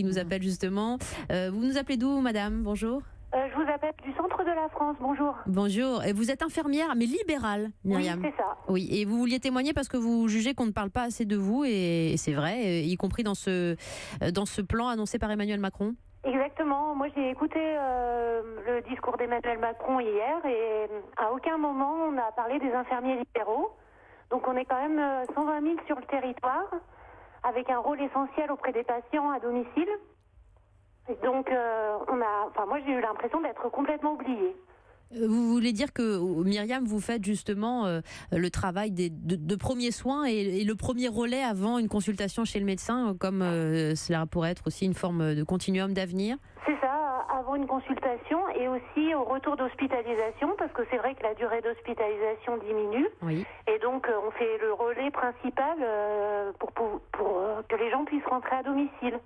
qui nous appelle justement. Vous nous appelez d'où, madame? Bonjour. Je vous appelle du centre de la France, bonjour. Bonjour, et vous êtes infirmière, mais libérale, Myriam. Oui, c'est ça. Oui, et vous vouliez témoigner parce que vous jugez qu'on ne parle pas assez de vous, et c'est vrai, y compris dans ce plan annoncé par Emmanuel Macron. Exactement, moi j'ai écouté le discours d'Emmanuel Macron hier, et à aucun moment on a parlé des infirmiers libéraux. Donc on est quand même 120 000 sur le territoire, avec un rôle essentiel auprès des patients à domicile. Donc, moi j'ai eu l'impression d'être complètement oubliée. Vous voulez dire que, Myriam, vous faites justement le travail de premiers soins et le premier relais avant une consultation chez le médecin, comme cela pourrait être aussi une forme de continuum d'avenir? C'est ça, avant une consultation et aussi au retour d'hospitalisation, parce que c'est vrai que la durée d'hospitalisation diminue. Oui. Et donc, on fait le relais principal pour que les gens puissent rentrer à domicile.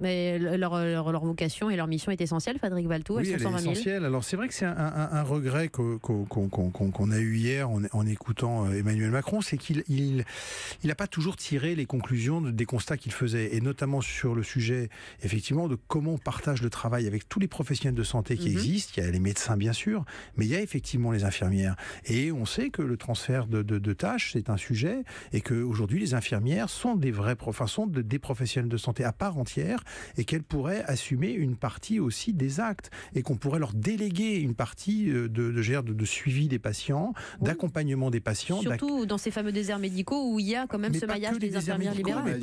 Mais leur vocation et leur mission est essentielle, Frédéric Valtou. Oui, elle est essentielle. Alors, c'est vrai que c'est un regret qu'on a eu hier en écoutant Emmanuel Macron, c'est qu'il n'a pas toujours tiré les conclusions des constats qu'il faisait, et notamment sur le sujet, effectivement, de comment on partage le travail avec tous les professionnels de santé qui existent. Il y a les médecins, bien sûr, mais il y a effectivement les infirmières. Et on sait que le transfert de tâches, c'est un sujet, et qu'aujourd'hui, les infirmières sont des des professionnels de santé à part entière, et qu'elles pourraient assumer une partie aussi des actes, et qu'on pourrait leur déléguer une partie de suivi des patients, d'accompagnement des patients. Surtout dans ces fameux déserts médicaux où il y a quand même ce maillage des infirmières libérales.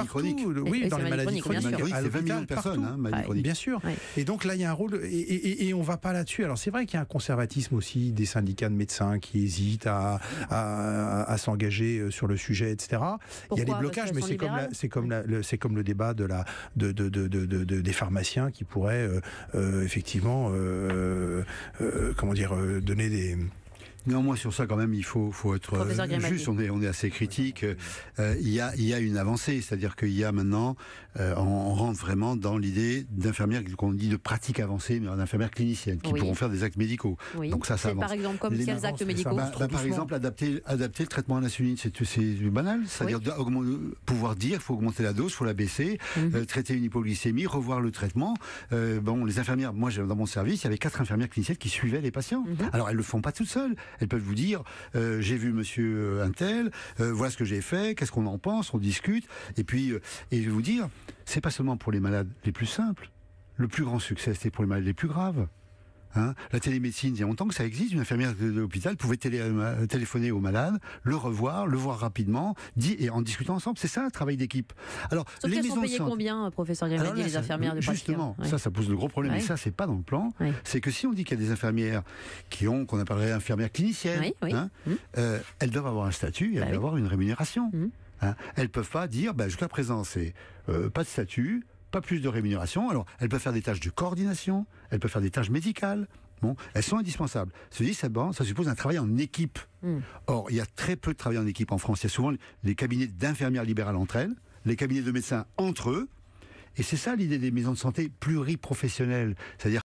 Oui, dans les maladies chroniques. C'est 20 millions de personnes, maladies chroniques. Bien sûr. Ouais. Et donc là, il y a un rôle, et on ne va pas là-dessus. Alors c'est vrai qu'il y a un conservatisme aussi des syndicats de médecins qui hésitent à s'engager sur le sujet, etc. Pourquoi? Il y a des blocages, mais c'est comme le débat des pharmaciens qui pourraient effectivement donner des... Néanmoins, sur ça, quand même, il faut être juste. On est assez critique. Il y a une avancée, c'est-à-dire qu'il y a maintenant, on rentre vraiment dans l'idée d'infirmières qu'on dit de pratique avancée, mais d'infirmières cliniciennes qui pourront faire des actes médicaux. Oui. Donc ça avance. Par exemple, comme quels actes médicaux? Par exemple, adapter le traitement à l'insuline, c'est banal. C'est-à-dire pouvoir dire, il faut augmenter la dose, il faut la baisser, traiter une hypoglycémie, revoir le traitement. Les infirmières, moi, dans mon service, il y avait 4 infirmières cliniciennes qui suivaient les patients. Alors, elles le font pas toutes seules. Elles peuvent vous dire, j'ai vu monsieur Untel, voilà ce que j'ai fait, qu'est-ce qu'on en pense, on discute, et puis, et je vais vous dire, c'est pas seulement pour les malades les plus simples. Le plus grand succès, c'était pour les malades les plus graves. La télémédecine, il y a longtemps que ça existe. Une infirmière de l'hôpital pouvait téléphoner au malade, le voir rapidement, et en discutant ensemble. C'est ça, un travail d'équipe. Alors, sauf qu'elles sont payées combien, professeur Grimaldi, les infirmières de pratique? Justement, ça pose le gros problème. Et ça, c'est pas dans le plan. C'est que si on dit qu'il y a des infirmières qu'on appellerait infirmières cliniciennes, elles doivent avoir un statut, elles doivent avoir une rémunération. Elles peuvent pas dire, jusqu'à présent, c'est pas de statut, pas plus de rémunération. Alors, elles peuvent faire des tâches de coordination, elles peuvent faire des tâches médicales. Bon, elles sont indispensables. Ceci, ça suppose un travail en équipe. Or, il y a très peu de travail en équipe en France. Il y a souvent les cabinets d'infirmières libérales entre elles, les cabinets de médecins entre eux. Et c'est ça l'idée des maisons de santé pluriprofessionnelles. C'est-à-dire